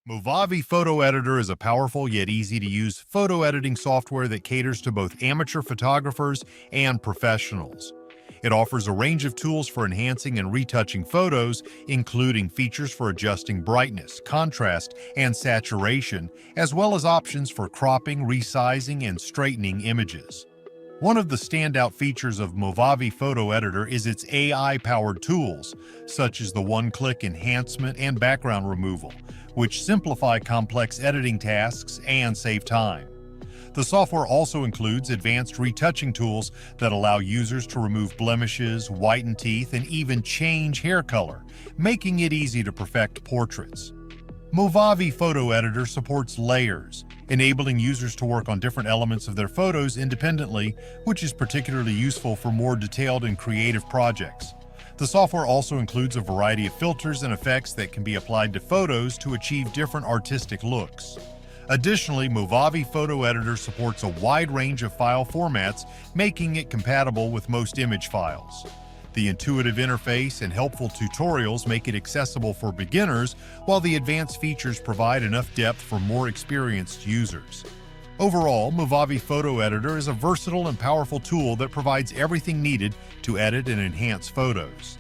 Movavi Photo Editor is a powerful yet easy-to-use photo editing software that caters to both amateur photographers and professionals. It offers a range of tools for enhancing and retouching photos, including features for adjusting brightness, contrast, and saturation, as well as options for cropping, resizing, and straightening images. One of the standout features of Movavi Photo Editor is its AI-powered tools, such as the one-click enhancement and background removal, which simplify complex editing tasks and save time. The software also includes advanced retouching tools that allow users to remove blemishes, whiten teeth, and even change hair color, making it easy to perfect portraits. Movavi Photo Editor supports layers, enabling users to work on different elements of their photos independently, which is particularly useful for more detailed and creative projects. The software also includes a variety of filters and effects that can be applied to photos to achieve different artistic looks. Additionally, Movavi Photo Editor supports a wide range of file formats, making it compatible with most image files. The intuitive interface and helpful tutorials make it accessible for beginners, while the advanced features provide enough depth for more experienced users. Overall, Movavi Photo Editor is a versatile and powerful tool that provides everything needed to edit and enhance photos.